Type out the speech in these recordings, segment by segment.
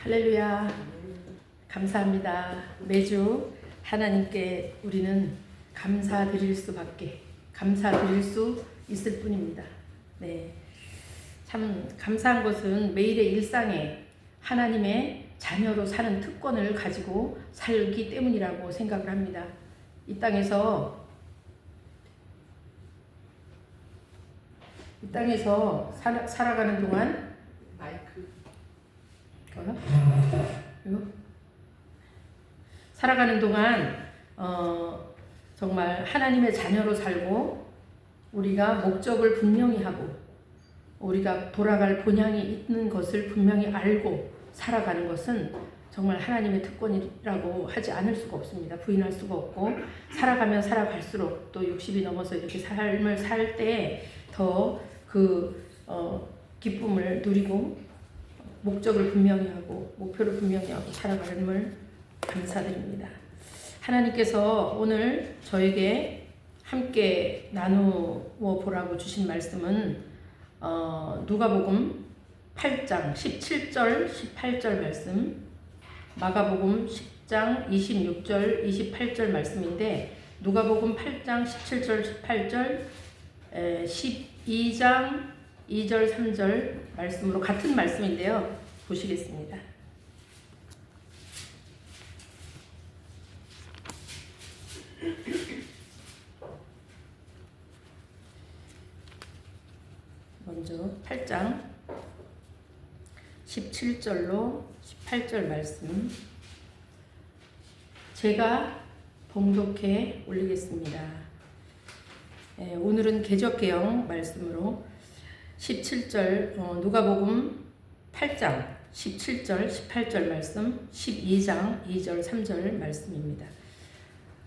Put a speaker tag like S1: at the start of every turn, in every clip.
S1: 할렐루야. 감사합니다. 매주 하나님께 우리는 감사드릴 수 있을 뿐입니다. 네. 참 감사한 것은 매일의 일상에 하나님의 자녀로 사는 특권을 가지고 살기 때문이라고 생각을 합니다. 이 땅에서 살아가는 동안 살아가는 동안 정말 하나님의 자녀로 살고 우리가 목적을 분명히 하고 우리가 돌아갈 본향이 있는 것을 분명히 알고 살아가는 것은 정말 하나님의 특권이라고 하지 않을 수가 없습니다. 부인할 수가 없고 살아가면 살아갈수록 또 60이 넘어서 이렇게 삶을 살 때 더 기쁨을 누리고 목적을 분명히 하고 목표를 분명히 하고 살아가는을 감사드립니다. 하나님께서 오늘 저에게 함께 나누어 보라고 주신 말씀은 누가복음 8장 17절 18절 말씀, 마가복음 10장 26절 28절 말씀인데 누가복음 8장 17절 18절 12장 2절 3절 말씀으로 같은 말씀인데요. 보시겠습니다. 먼저 8장 17절로 18절 말씀 제가 봉독해 올리겠습니다. 오늘은 개역개역 말씀으로 17절 누가복음 8장 17절 18절 말씀 12장 2절 3절 말씀입니다.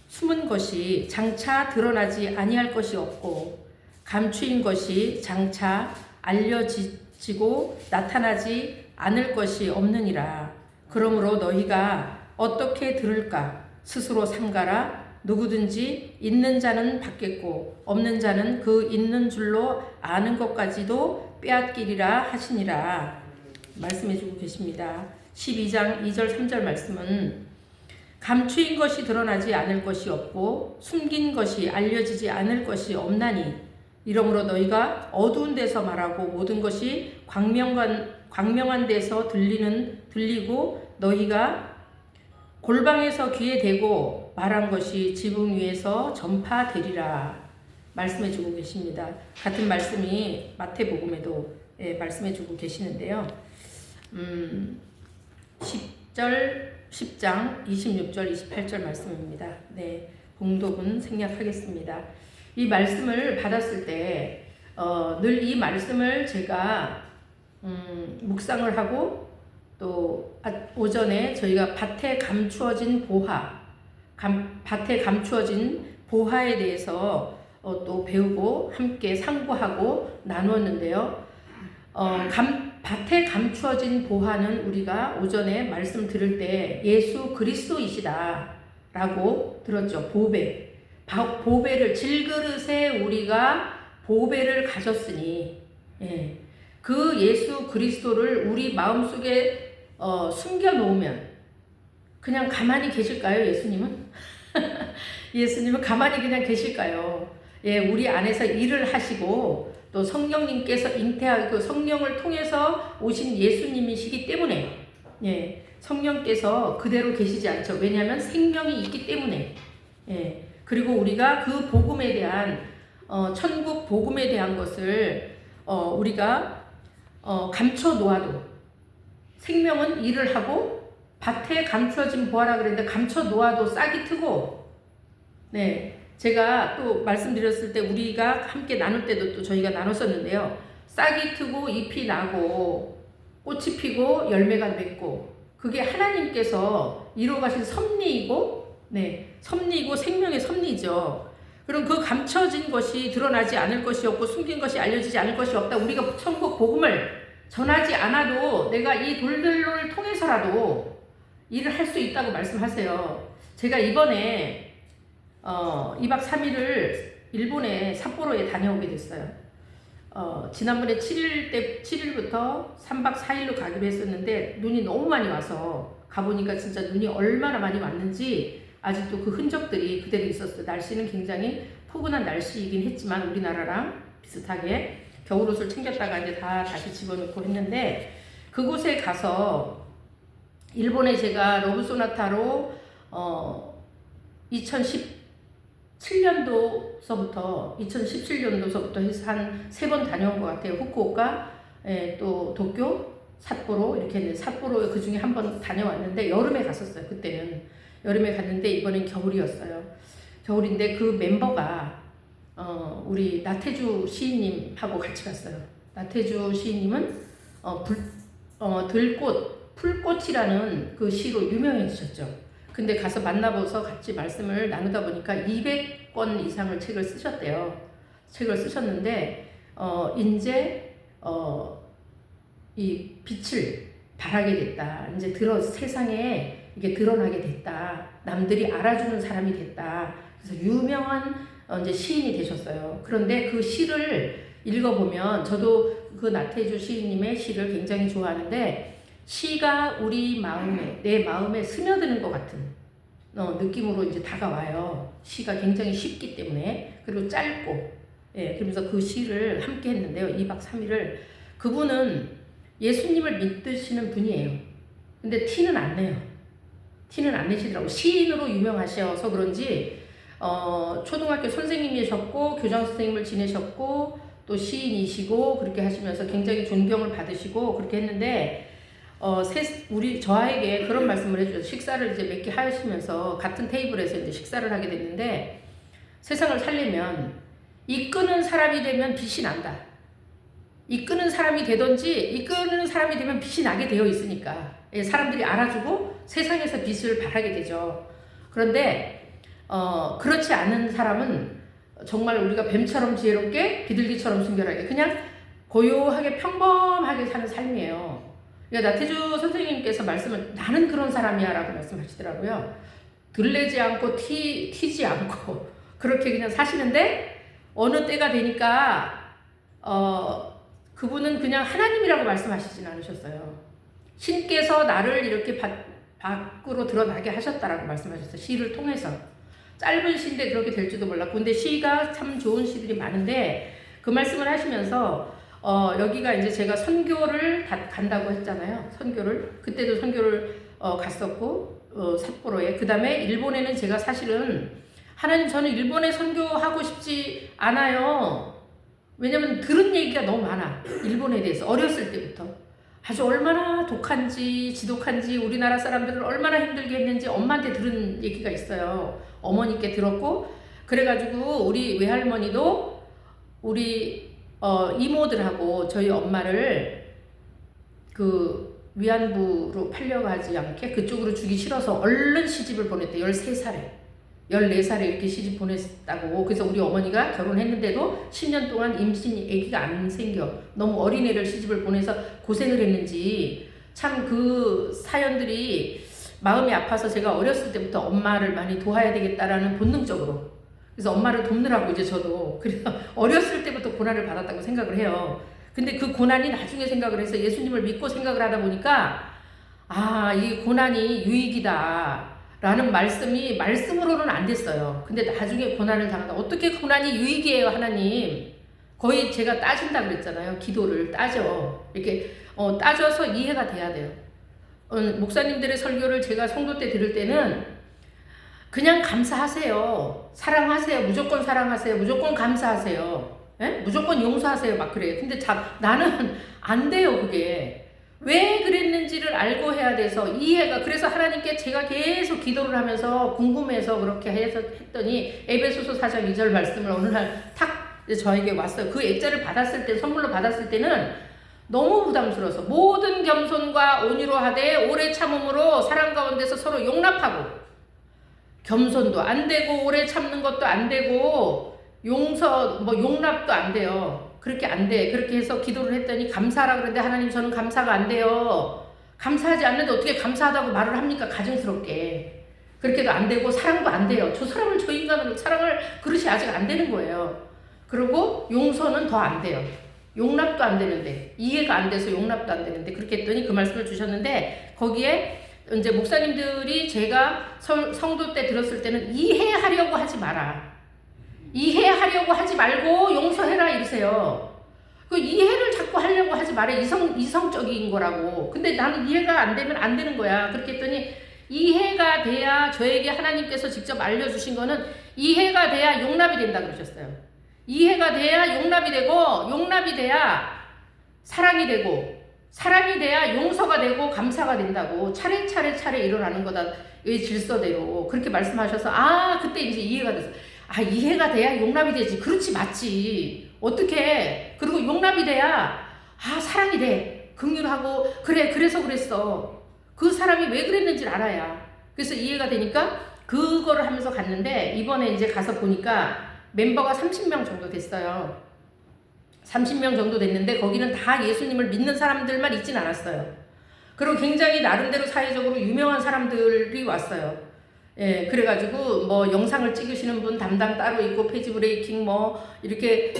S1: 숨은 것이 장차 드러나지 아니할 것이 없고 감추인 것이 장차 알려지고 나타나지 않을 것이 없느니라. 그러므로 너희가 어떻게 들을까 스스로 삼가라. 누구든지 있는 자는 받겠고 없는 자는 그 있는 줄로 아는 것까지도 빼앗기리라 하시니라. 말씀해주고 계십니다. 12장 2절 3절 말씀은 감추인 것이 드러나지 않을 것이 없고 숨긴 것이 알려지지 않을 것이 없나니 이러므로 너희가 어두운 데서 말하고 모든 것이 광명한 데서 들리고 너희가 골방에서 귀에 대고 말한 것이 지붕 위에서 전파되리라. 말씀해주고 계십니다. 같은 말씀이 마태복음에도 말씀해주고 계시는데요. 10장 26절 28절 말씀입니다. 네, 봉독은 생략하겠습니다. 이 말씀을 받았을 때 늘 이 말씀을 제가 묵상을 하고 또 오전에 저희가 밭에 감추어진 보화에 대해서 또 배우고 함께 상고하고 나누었는데요. 밭에 감추어진 보화는 우리가 오전에 말씀 들을 때 예수 그리스도이시다 라고 들었죠. 보배를 질그릇에 우리가 보배를 가졌으니 그 예수 그리스도를 우리 마음속에 숨겨놓으면 그냥 가만히 계실까요? 예수님은? 예수님은 가만히 그냥 계실까요? 우리 안에서 일을 하시고 또 성령님께서 잉태하고 성령을 통해서 오신 예수님이시기 때문에 성령께서 그대로 계시지 않죠. 왜냐하면 생명이 있기 때문에 그리고 우리가 그 복음에 대한 천국 복음에 대한 것을 우리가 감춰 놓아도 생명은 일을 하고 밭에 감추어진 보화라 그랬는데 감춰 놓아도 싹이 트고 제가 또 말씀드렸을 때 우리가 함께 나눌 때도 또 저희가 나눴었는데요. 싹이 트고 잎이 나고 꽃이 피고 열매가 맺고 그게 하나님께서 이루어가신 섭리이고 섭리이고 생명의 섭리죠. 그럼 그 감춰진 것이 드러나지 않을 것이 없고 숨긴 것이 알려지지 않을 것이 없다. 우리가 천국 복음을 전하지 않아도 내가 이 돌들을 통해서라도 일을 할 수 있다고 말씀하세요. 제가 이번에 2박 3일을 일본의 삿포로에 다녀오게 됐어요. 지난번에 7일부터 3박 4일로 가기로 했었는데 눈이 너무 많이 와서 가보니까 진짜 눈이 얼마나 많이 왔는지 아직도 그 흔적들이 그대로 있었어요. 날씨는 굉장히 포근한 날씨이긴 했지만 우리나라랑 비슷하게 겨울옷을 챙겼다가 이제 다 다시 집어넣고 했는데 그곳에 가서 일본에 제가 러브 소나타로 2017년도서부터 해서 한 3번 다녀온 것 같아요. 후쿠오카, 또 도쿄, 삿포로 이렇게 했는데 삿포로 그 중에 한 번 다녀왔는데 여름에 갔었어요. 그때는 여름에 갔는데 이번엔 겨울이었어요. 겨울인데 그 멤버가 우리 나태주 시인님하고 같이 갔어요. 나태주 시인님은 풀꽃이라는 그 시로 유명해지셨죠. 근데 가서 만나봐서 같이 말씀을 나누다 보니까 200권 이상을 책을 쓰셨대요. 책을 쓰셨는데 이제 이 빛을 발하게 됐다. 이제 세상에 이게 드러나게 됐다. 남들이 알아주는 사람이 됐다. 그래서 유명한 이제 시인이 되셨어요. 그런데 그 시를 읽어보면 저도 그 나태주 시인님의 시를 굉장히 좋아하는데 시가 우리 마음에, 내 마음에 스며드는 것 같은 느낌으로 이제 다가와요. 시가 굉장히 쉽기 때문에. 그리고 짧고. 그러면서 그 시를 함께 했는데요. 2박 3일을. 그분은 예수님을 믿으시는 분이에요. 근데 티는 안 내요. 티는 안 내시더라고요. 시인으로 유명하셔서 그런지, 초등학교 선생님이셨고, 교장 선생님을 지내셨고, 또 시인이시고, 그렇게 하시면서 굉장히 존경을 받으시고, 그렇게 했는데, 저에게 그런 말씀을 해주셔서 식사를 이제 몇 개 하시면서 같은 테이블에서 이제 식사를 하게 됐는데 세상을 살려면 이끄는 사람이 되면 빛이 난다. 이끄는 사람이 되든지 이끄는 사람이 되면 빛이 나게 되어 있으니까 사람들이 알아주고 세상에서 빛을 발하게 되죠. 그런데 그렇지 않은 사람은 정말 우리가 뱀처럼 지혜롭게 비둘기처럼 순결하게 그냥 고요하게 평범하게 사는 삶이에요. 그러니까 나태주 선생님께서 말씀을 나는 그런 사람이야 라고 말씀하시더라고요. 들레지 않고 튀지 않고 그렇게 그냥 사시는데 어느 때가 되니까 그분은 그냥 하나님이라고 말씀하시진 않으셨어요. 신께서 나를 이렇게 밖으로 드러나게 하셨다라고 말씀하셨어요. 시를 통해서. 짧은 시인데 그렇게 될지도 몰랐고 근데 시가 참 좋은 시들이 많은데 그 말씀을 하시면서 여기가 이제 제가 선교를 간다고 했잖아요. 선교를. 그때도 선교를 갔었고, 삿포로에. 그 다음에 일본에는 제가 사실은, 하나님 저는 일본에 선교하고 싶지 않아요. 왜냐면 들은 얘기가 너무 많아. 일본에 대해서. 어렸을 때부터. 아주 얼마나 독한지, 지독한지, 우리나라 사람들을 얼마나 힘들게 했는지 엄마한테 들은 얘기가 있어요. 어머니께 들었고, 그래가지고 우리 외할머니도 우리 이모들하고 저희 엄마를 그 위안부로 팔려가지 않게 그쪽으로 주기 싫어서 얼른 시집을 보냈대. 13살에 14살에 이렇게 시집 보냈다고. 그래서 우리 어머니가 결혼했는데도 10년 동안 임신 아기가 안 생겨. 너무 어린애를 시집을 보내서 고생을 했는지 참 그 사연들이 마음이 아파서 제가 어렸을 때부터 엄마를 많이 도와야 되겠다라는 본능적으로 그래서 엄마를 돕느라고 이제 저도 그래서 어렸을 때부터 고난을 받았다고 생각을 해요. 근데 그 고난이 나중에 생각을 해서 예수님을 믿고 생각을 하다 보니까 이 고난이 유익이다 라는 말씀이 말씀으로는 안 됐어요. 근데 나중에 고난을 당한다. 어떻게 고난이 유익이에요 하나님. 거의 제가 따진다 그랬잖아요. 기도를 따져. 이렇게 따져서 이해가 돼야 돼요. 목사님들의 설교를 제가 성도 때 들을 때는 그냥 감사하세요. 사랑하세요. 무조건 사랑하세요. 무조건 감사하세요. 무조건 용서하세요. 막 그래요. 근데 나는 안 돼요. 그게. 왜 그랬는지를 알고 해야 돼서 이해가. 그래서 하나님께 제가 계속 기도를 하면서 궁금해서 그렇게 해서 했더니 에베소서 4장 2절 말씀을 어느 날 탁 저에게 왔어요. 그 액자를 받았을 때 선물로 받았을 때는 너무 부담스러워서 모든 겸손과 온유로 하되 오래 참음으로 사랑 가운데서 서로 용납하고 겸손도 안 되고 오래 참는 것도 안 되고 용납도 안 돼요. 그렇게 안 돼. 그렇게 해서 기도를 했더니 감사하라 그랬는데 하나님 저는 감사가 안 돼요. 감사하지 않는데 어떻게 감사하다고 말을 합니까? 가증스럽게. 그렇게도 안 되고 사랑도 안 돼요. 저 인간으로 사랑을 그릇이 아직 안 되는 거예요. 그리고 용서는 더 안 돼요. 용납도 안 되는데, 이해가 안 돼서 용납도 안 되는데, 그렇게 했더니 그 말씀을 주셨는데, 거기에 이제 목사님들이 제가 성도 때 들었을 때는 이해하려고 하지 마라. 이해하려고 하지 말고 용서해라 이러세요. 그 이해를 자꾸 하려고 하지 마라. 이성적인 거라고. 근데 나는 이해가 안 되면 안 되는 거야. 그렇게 했더니 이해가 돼야, 저에게 하나님께서 직접 알려주신 거는 이해가 돼야 용납이 된다 그러셨어요. 이해가 돼야 용납이 되고, 용납이 돼야 사랑이 되고, 사랑이 돼야 용서가 되고 감사가 된다고. 차례차례 일어나는 거다. 이 질서대로 그렇게 말씀하셔서 그때 이제 이해가 됐어. 이해가 돼야 용납이 되지. 그렇지, 맞지. 어떻게? 그리고 용납이 돼야 사랑이 돼. 긍휼하고 그래, 그래서 그랬어. 그 사람이 왜 그랬는지를 알아야. 그래서 이해가 되니까 그거를 하면서 갔는데, 이번에 이제 가서 보니까 멤버가 30명 정도 됐어요. 30명 정도 됐는데 거기는 다 예수님을 믿는 사람들만 있진 않았어요. 그리고 굉장히 나름대로 사회적으로 유명한 사람들이 왔어요. 예, 그래가지고 뭐 영상을 찍으시는 분 담당 따로 있고, 페이지 브레이킹 뭐 이렇게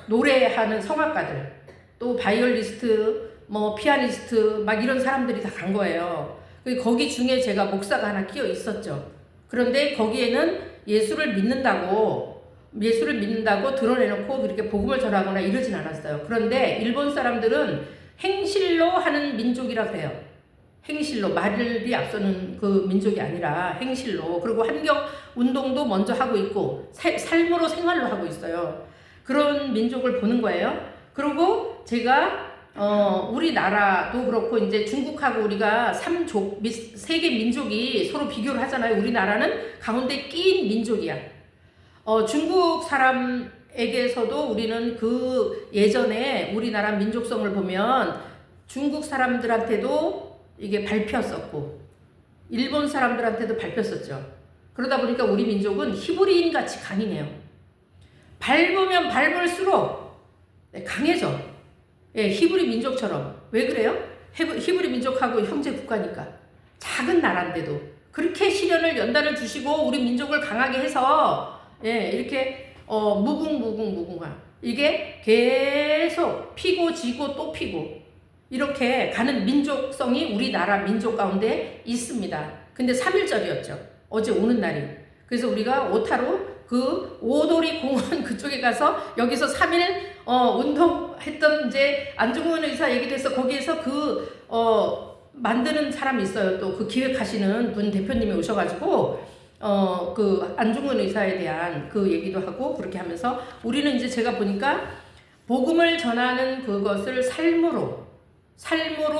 S1: 노래하는 성악가들, 또 바이올리스트, 뭐 피아니스트 막 이런 사람들이 다 간 거예요. 거기 중에 제가 목사가 하나 끼어 있었죠. 그런데 거기에는 예수를 믿는다고 드러내놓고 그렇게 복음을 전하거나 이러진 않았어요. 그런데 일본 사람들은 행실로 하는 민족이라고 해요. 행실로, 말이 앞서는 그 민족이 아니라 행실로. 그리고 환경 운동도 먼저 하고 있고 삶으로, 생활로 하고 있어요. 그런 민족을 보는 거예요. 그리고 제가 우리나라도 그렇고 이제 중국하고 우리가 세계 민족이 서로 비교를 하잖아요. 우리나라는 가운데 끼인 민족이야. 중국 사람에게서도 우리는 그 예전에 우리나라 민족성을 보면 중국 사람들한테도 이게 밟혔었고, 일본 사람들한테도 밟혔었죠. 그러다 보니까 우리 민족은 히브리인 같이 강이네요. 밟으면 밟을수록 강해져. 예, 히브리 민족처럼. 왜 그래요? 히브리 민족하고 형제 국가니까. 작은 나라인데도 그렇게 시련을 연단을 주시고 우리 민족을 강하게 해서, 예, 이렇게 무궁무궁한 이게 계속 피고 지고 또 피고 이렇게 가는 민족성이 우리나라 민족 가운데 있습니다. 근데 3일절이었죠. 어제 오는 날이. 그래서 우리가 오타로 그 오도리 공원 그쪽에 가서 여기서 3일 운동했던 이제 안중근 의사 얘기도 해서 거기에서 만드는 사람이 있어요. 또 그 기획하시는 분 대표님이 오셔가지고 그 안중근 의사에 대한 그 얘기도 하고 그렇게 하면서 우리는 이제 제가 보니까 복음을 전하는 그것을 삶으로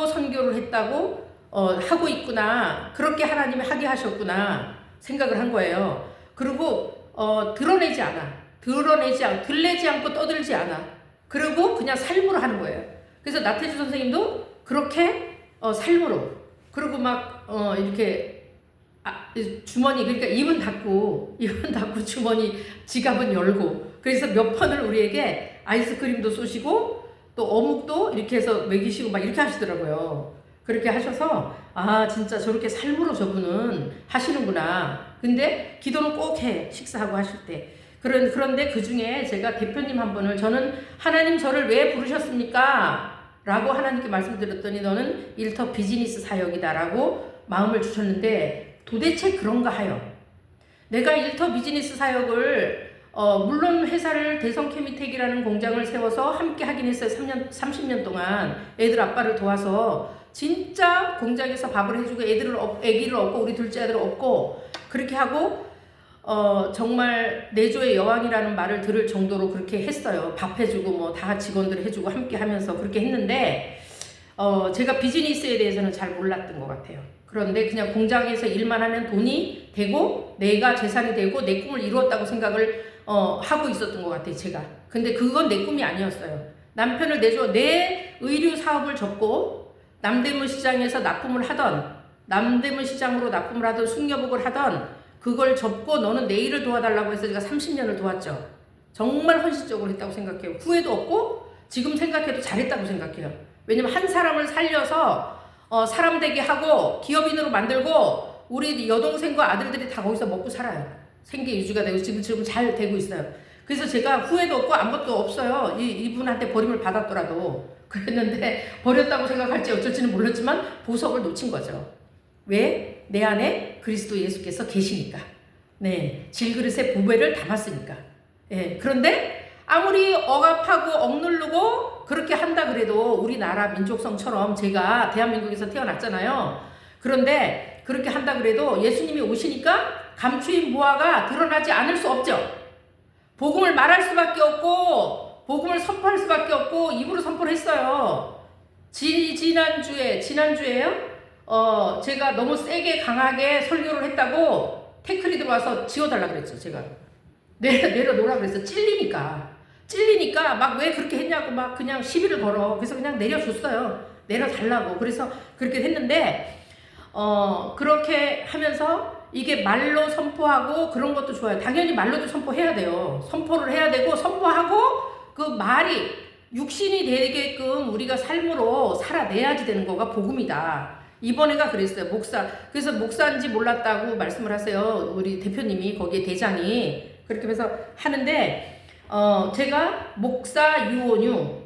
S1: 선교를 했다고 하고 있구나. 그렇게 하나님이 하게 하셨구나 생각을 한 거예요. 그리고 드러내지 않고 떠들지 않아. 그리고 그냥 삶으로 하는 거예요. 그래서 나태주 선생님도 그렇게 삶으로, 그리고 막 이렇게 주머니, 그러니까 입은 닫고 주머니 지갑은 열고, 그래서 몇 번을 우리에게 아이스크림도 쏘시고 또 어묵도 이렇게 해서 먹이시고 막 이렇게 하시더라고요. 그렇게 하셔서 진짜 저렇게 삶으로 저분은 하시는구나. 근데 기도는 꼭 해, 식사하고 하실 때. 그런데 그 중에 제가 대표님 한 분을, 저는 하나님 저를 왜 부르셨습니까? 라고 하나님께 말씀드렸더니 너는 일터 비즈니스 사역이다 라고 마음을 주셨는데, 도대체 그런가 하여. 내가 일터 비즈니스 사역을 물론 회사를 대성 케미텍이라는 공장을 세워서 함께 하긴 했어요. 30년 동안 애들 아빠를 도와서 진짜 공장에서 밥을 해주고 애기를 얻고 우리 둘째 아들을 얻고 그렇게 하고 정말 내조의 여왕이라는 말을 들을 정도로 그렇게 했어요. 밥 해주고 뭐 다 직원들 해주고 함께 하면서 그렇게 했는데 제가 비즈니스에 대해서는 잘 몰랐던 것 같아요. 그런데 그냥 공장에서 일만 하면 돈이 되고 내가 재산이 되고 내 꿈을 이루었다고 생각을 하고 있었던 것 같아요, 제가. 근데 그건 내 꿈이 아니었어요. 남편을 내줘, 내 의류 사업을 접고 남대문 시장에서 납품을 하던, 남대문 시장으로 납품을 하던, 숙녀복을 하던 그걸 접고 너는 내 일을 도와달라고 해서 제가 30년을 도왔죠. 정말 헌신적으로 했다고 생각해요. 후회도 없고 지금 생각해도 잘했다고 생각해요. 왜냐면 한 사람을 살려서 사람 되게 하고 기업인으로 만들고 우리 여동생과 아들들이 다 거기서 먹고 살아요. 생계 유지가 되고 지금 잘 되고 있어요. 그래서 제가 후회도 없고 아무것도 없어요. 이분한테 버림을 받았더라도. 그랬는데 버렸다고 생각할지 어쩔지는 몰랐지만 보석을 놓친 거죠. 왜? 내 안에 그리스도 예수께서 계시니까. 네, 질그릇에 보배를 담았으니까. 예, 그런데 아무리 억압하고 억누르고 그렇게 한다 그래도 우리나라 민족성처럼 제가 대한민국에서 태어났잖아요. 그런데 그렇게 한다 그래도 예수님이 오시니까 감추인 보화가 드러나지 않을 수 없죠. 복음을 말할 수밖에 없고 복음을 선포할 수밖에 없고 입으로 선포를 했어요. 지난주에요? 제가 너무 세게 강하게 설교를 했다고 태클이 들어와서 지워달라 그랬죠. 제가 내려놓으라 그랬어. 찔리니까 막 왜 그렇게 했냐고 막 그냥 시비를 걸어. 그래서 그냥 내려줬어요. 내려달라고. 그래서 그렇게 했는데 그렇게 하면서 이게 말로 선포하고 그런 것도 좋아요. 당연히 말로도 선포해야 돼요. 선포를 해야 되고 선포하고 그 말이 육신이 되게끔 우리가 삶으로 살아내야지 되는 거가 복음이다. 이번에가 그랬어요. 그래서 목사인지 몰랐다고 말씀을 하세요. 우리 대표님이 거기에 대장이 그렇게 하면서 하는데 제가 목사 유원유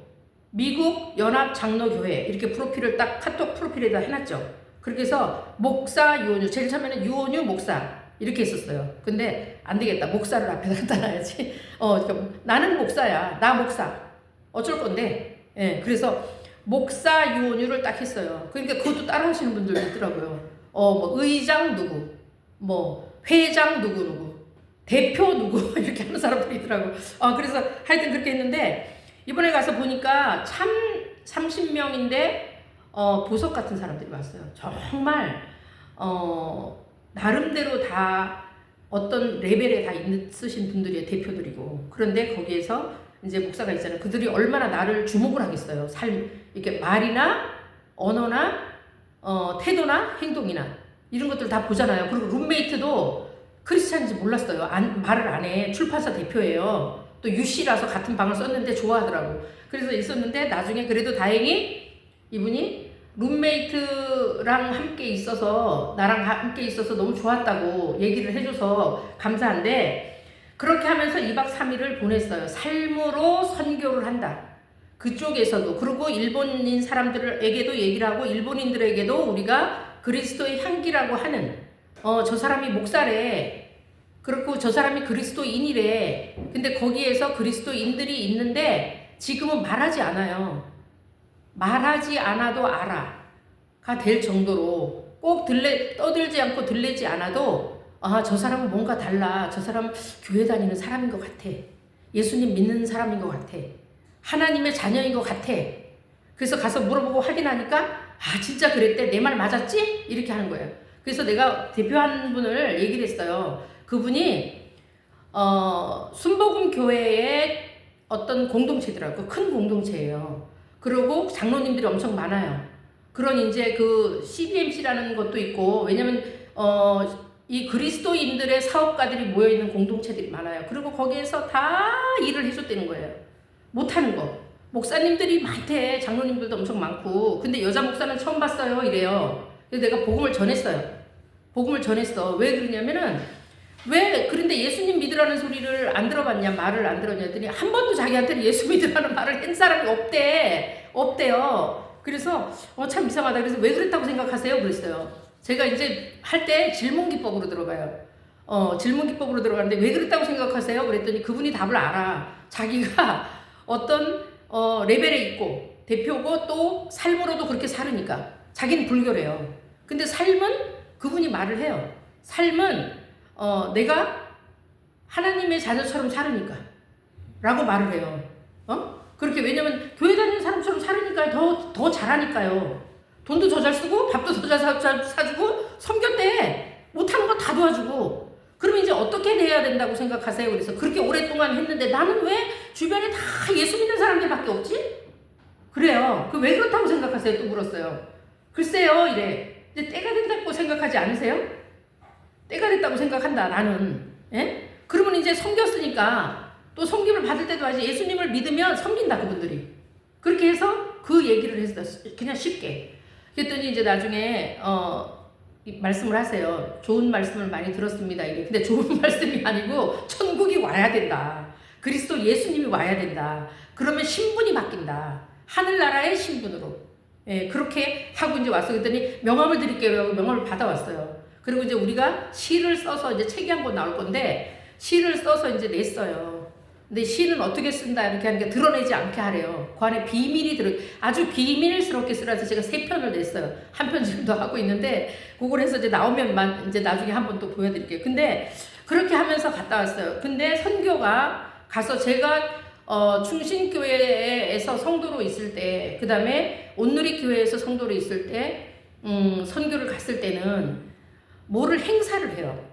S1: 미국 연합 장로교회 이렇게 프로필을 딱 카톡 프로필에다 해놨죠. 그렇게 해서 목사 유원유 제일 처음에는 유원유 목사 이렇게 했었어요. 근데 안 되겠다. 목사를 앞에다 갖다 놔야지. 그러니까 나는 목사야. 나 목사. 어쩔 건데. 예, 그래서 목사 유원유를 딱 했어요. 그러니까 그것도 따라 하시는 분들도 있더라고요. 뭐 의장 누구, 뭐 회장 누구, 대표 누구 이렇게 하는 사람들이 있더라고요. 그래서 하여튼 그렇게 했는데 이번에 가서 보니까 참 30명인데 보석 같은 사람들이 왔어요. 정말 나름대로 다 어떤 레벨에 다 있으신 분들이 대표들이고 그런데 거기에서 이제 목사가 있잖아요. 그들이 얼마나 나를 주목을 하겠어요. 이렇게 말이나 언어나 태도나 행동이나 이런 것들 다 보잖아요. 그리고 룸메이트도 크리스찬인지 몰랐어요. 말을 안 해. 출판사 대표예요. 또 유씨라서 같은 방을 썼는데 좋아하더라고. 그래서 있었는데 나중에 그래도 다행히 이분이 룸메이트랑 함께 있어서 나랑 함께 있어서 너무 좋았다고 얘기를 해줘서 감사한데 그렇게 하면서 2박 3일을 보냈어요. 삶으로 선교를 한다. 그쪽에서도 그리고 일본인 사람들에게도 얘기를 하고 일본인들에게도 우리가 그리스도의 향기라고 하는 저 사람이 목사래. 그렇고 저 사람이 그리스도인이래. 근데 거기에서 그리스도인들이 있는데 지금은 말하지 않아요. 말하지 않아도 알아가 될 정도로 꼭 떠들지 않고 들리지 않아도 저 사람은 뭔가 달라. 저 사람 교회 다니는 사람인 것 같아. 예수님 믿는 사람인 것 같아. 하나님의 자녀인 것 같아. 그래서 가서 물어보고 확인하니까 진짜 그랬대. 내 말 맞았지? 이렇게 하는 거예요. 그래서 내가 대표한 분을 얘기를 했어요. 그분이 순복음 교회의 어떤 공동체더라고요. 큰 공동체예요. 그리고 장로님들이 엄청 많아요. 그런 이제 그 CBMC라는 것도 있고 왜냐면 이 그리스도인들의 사업가들이 모여있는 공동체들이 많아요. 그리고 거기에서 다 일을 해줬다는 거예요. 못하는 거. 목사님들이 많대. 장로님들도 엄청 많고. 근데 여자 목사는 처음 봤어요. 이래요. 그래서 내가 복음을 전했어요. 복음을 전했어. 왜 그러냐면은 그런데 예수님 믿으라는 소리를 안 들어봤냐, 말을 안 들었냐 했더니 한 번도 자기한테는 예수 믿으라는 말을 한 사람이 없대요. 그래서 참 이상하다. 그래서 왜 그랬다고 생각하세요? 그랬어요. 제가 이제 할 때 질문 기법으로 들어가요. 질문 기법으로 들어가는데 왜 그랬다고 생각하세요? 그랬더니 그분이 답을 알아. 자기가 어떤 레벨에 있고 대표고 또 삶으로도 그렇게 살으니까 자기는 불교래요. 근데 삶은 그분이 말을 해요. 삶은 내가 하나님의 자녀처럼 살으니까 라고 말을 해요. 그렇게 왜냐면 교회 다니는 사람처럼 살으니까 더 잘하니까요. 돈도 더 잘 쓰고 밥도 더 잘 사주고 섬겼대. 못하는 거 다 도와주고. 그러면 이제 어떻게 돼야 된다고 생각하세요? 그래서 그렇게 오랫동안 했는데 나는 왜 주변에 다 예수 믿는 사람들밖에 없지? 그래요. 왜 그렇다고 생각하세요? 또 물었어요. 글쎄요 이래. 이제 때가 된다고 생각하지 않으세요? 때가 됐다고 생각한다 나는. 예? 그러면 이제 섬겼으니까 또 섬김을 받을 때도 하지. 예수님을 믿으면 섬긴다 그분들이. 그렇게 해서 그 얘기를 했어. 그냥 쉽게. 그랬더니 이제 나중에 말씀을 하세요. 좋은 말씀을 많이 들었습니다. 이게 근데 좋은 말씀이 아니고 천국이 와야 된다. 그리스도 예수님이 와야 된다. 그러면 신분이 바뀐다. 하늘나라의 신분으로. 예, 그렇게 하고 이제 왔어. 그랬더니 명함을 드릴게요 하고 명함을 받아왔어요. 그리고 이제 우리가 시를 써서 이제 책이 한 권 나올 건데 시를 써서 이제 냈어요. 근데 시는 어떻게 쓴다 이렇게 하니까 드러내지 않게 하래요. 그 안에 비밀이 아주 비밀스럽게 쓰라서 제가 3편을 냈어요. 한 편 지금도 하고 있는데 그걸 해서 이제 나오면 이제 나중에 한번 또 보여드릴게요. 근데 그렇게 하면서 갔다 왔어요. 근데 선교가 가서 제가 충신교회에서 성도로 있을 때, 그 다음에 온누리교회에서 성도로 있을 때, 선교를 갔을 때는 뭐를 행사를 해요.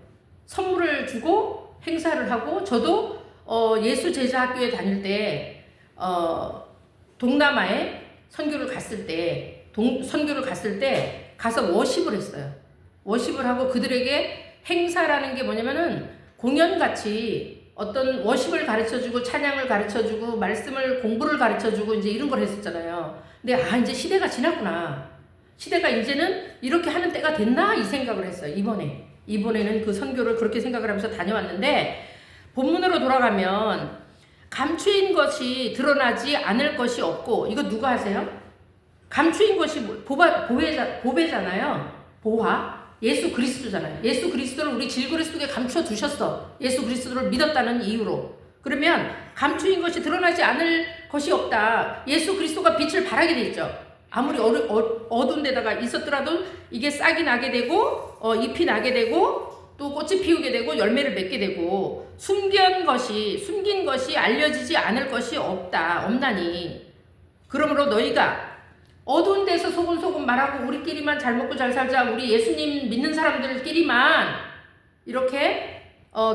S1: 선물을 주고 행사를 하고, 저도 예수 제자 학교에 다닐 때 동남아에 선교를 갔을 때 가서 워십을 했어요. 워십을 하고 그들에게 행사라는 게 뭐냐면은 공연같이 어떤 워십을 가르쳐주고 찬양을 가르쳐주고 말씀을 공부를 가르쳐주고 이제 이런 걸 했었잖아요. 근데 이제 시대가 지났구나. 시대가 이제는 이렇게 하는 때가 됐나 이 생각을 했어요. 이번에는 그 선교를 그렇게 생각을 하면서 다녀왔는데 본문으로 돌아가면 감추인 것이 드러나지 않을 것이 없고, 이거 누가 하세요? 감추인 것이 보배잖아요. 보화. 예수 그리스도잖아요. 예수 그리스도를 우리 질그리스도에 감춰 두셨어. 예수 그리스도를 믿었다는 이유로. 그러면 감추인 것이 드러나지 않을 것이 없다. 예수 그리스도가 빛을 발하게 돼 있죠. 아무리 어두운 데다가 있었더라도 이게 싹이 나게 되고 잎이 나게 되고 또 꽃이 피우게 되고 열매를 맺게 되고 숨긴 것이 알려지지 않을 것이 없나니. 그러므로 너희가 어두운 데서 소곤소곤 말하고 우리끼리만 잘 먹고 잘 살자, 우리 예수님 믿는 사람들끼리만 이렇게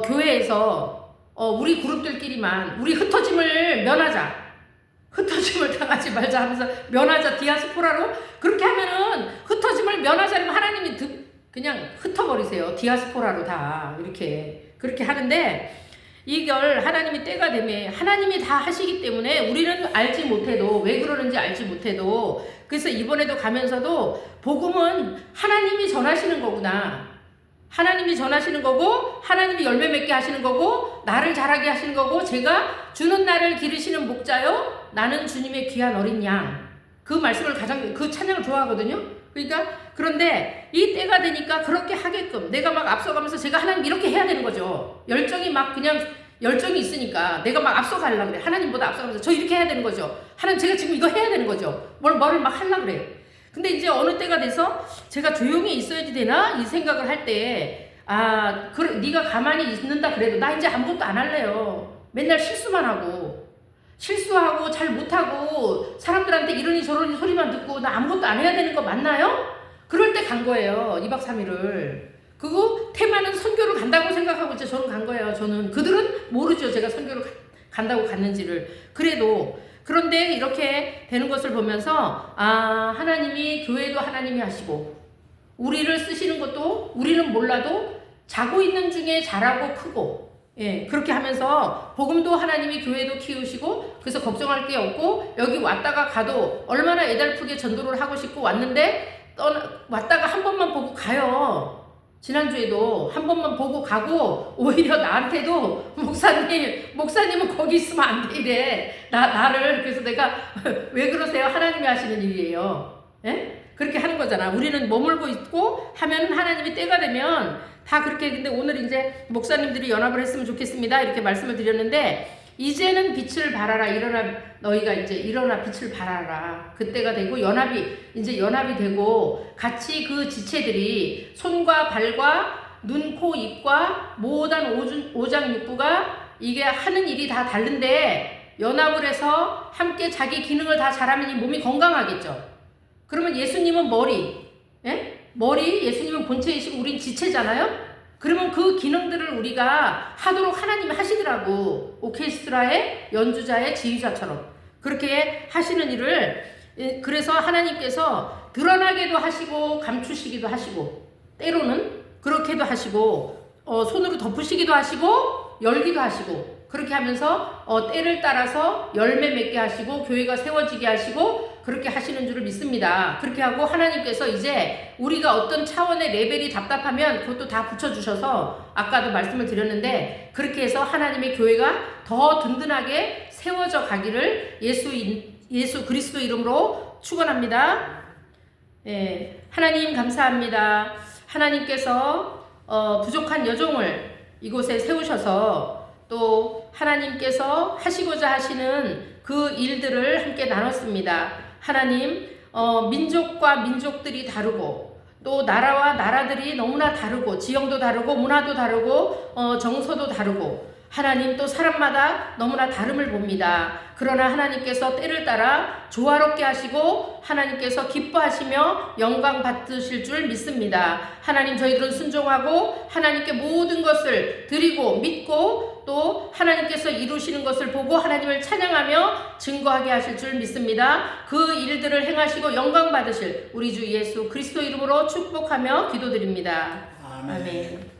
S1: 교회에서 우리 그룹들끼리만 우리 흩어짐을 면하자, 흩어짐을 당하지 말자 하면서 면하자, 디아스포라로 그렇게 하면은 흩어짐을 면하자면 하나님이 그냥 흩어버리세요. 디아스포라로 다 그렇게 하는데, 이걸 하나님이 때가 되면 하나님이 다 하시기 때문에 우리는 알지 못해도, 왜 그러는지 알지 못해도, 그래서 이번에도 가면서도 복음은 하나님이 전하시는 거구나. 하나님이 전하시는 거고, 하나님이 열매 맺게 하시는 거고, 나를 자라게 하시는 거고, 제가 주는 나를 기르시는 목자요, 나는 주님의 귀한 어린 양. 그 말씀을 그 찬양을 좋아하거든요. 그러니까 그런데 이 때가 되니까 그렇게 하게끔 내가 막 앞서가면서 제가 하나님 이렇게 해야 되는 거죠. 열정이 있으니까 내가 막 앞서가려고 그래. 하나님보다 앞서가면서 저 이렇게 해야 되는 거죠. 하나님 제가 지금 이거 해야 되는 거죠. 뭐를 막 하려고 그래. 근데 이제 어느 때가 돼서 제가 조용히 있어야지 되나 이 생각을 할 때, 네가 가만히 있는다 그래도 나 이제 아무것도 안 할래요. 맨날 실수하고 잘 못하고 사람들한테 이러니 저러니 소리만 듣고 나 아무것도 안 해야 되는 거 맞나요? 그럴 때 간 거예요. 2박 3일을. 그거 테마는 선교를 간다고 생각하고 이제 저는 간 거예요. 그들은 모르죠. 제가 선교를 간다고 갔는지를. 그런데 이렇게 되는 것을 보면서 하나님이 교회도 하나님이 하시고 우리를 쓰시는 것도 우리는 몰라도 자고 있는 중에 자라고 크고, 예, 그렇게 하면서 복음도 하나님이 교회도 키우시고, 그래서 걱정할 게 없고, 여기 왔다가 가도 얼마나 애달프게 전도를 하고 싶고 왔는데 왔다가 한 번만 보고 가요. 지난주에도 한 번만 보고 가고, 오히려 나한테도 목사님은 거기 있으면 안 돼 이래. 나를. 그래서 내가 왜 그러세요? 하나님이 하시는 일이에요. 예? 그렇게 하는 거잖아. 우리는 머물고 있고 하면 하나님이 때가 되면 다 그렇게. 근데 오늘 이제 목사님들이 연합을 했으면 좋겠습니다 이렇게 말씀을 드렸는데, 이제는 빛을 발하라. 너희가 이제 일어나 빛을 발하라. 그때가 되고 연합이 되고 같이 그 지체들이 손과 발과 눈, 코, 입과 모든 오장육부가 이게 하는 일이 다 다른데 연합을 해서 함께 자기 기능을 다 잘하면 이 몸이 건강하겠죠. 그러면 예수님은 머리, 예수님은 본체이시고 우린 지체잖아요. 그러면 그 기능들을 우리가 하도록 하나님이 하시더라고. 오케스트라의 연주자의 지휘자처럼 그렇게 하시는 일을, 그래서 하나님께서 드러나게도 하시고 감추시기도 하시고 때로는 그렇게도 하시고 손으로 덮으시기도 하시고 열기도 하시고 그렇게 하면서 때를 따라서 열매 맺게 하시고 교회가 세워지게 하시고 그렇게 하시는 줄을 믿습니다. 그렇게 하고 하나님께서 이제 우리가 어떤 차원의 레벨이 답답하면 그것도 다 붙여주셔서 아까도 말씀을 드렸는데 그렇게 해서 하나님의 교회가 더 든든하게 세워져 가기를 예수 그리스도 이름으로 축원합니다. 예, 하나님 감사합니다. 하나님께서 부족한 여종을 이곳에 세우셔서 또 하나님께서 하시고자 하시는 그 일들을 함께 나눴습니다. 하나님, 민족과 민족들이 다르고 또 나라와 나라들이 너무나 다르고 지형도 다르고 문화도 다르고 정서도 다르고 하나님 또 사람마다 너무나 다름을 봅니다. 그러나 하나님께서 때를 따라 조화롭게 하시고 하나님께서 기뻐하시며 영광 받으실 줄 믿습니다. 하나님 저희들은 순종하고 하나님께 모든 것을 드리고 믿고 또 하나님께서 이루시는 것을 보고 하나님을 찬양하며 증거하게 하실 줄 믿습니다. 그 일들을 행하시고 영광 받으실 우리 주 예수 그리스도 이름으로 축복하며 기도드립니다. 아멘.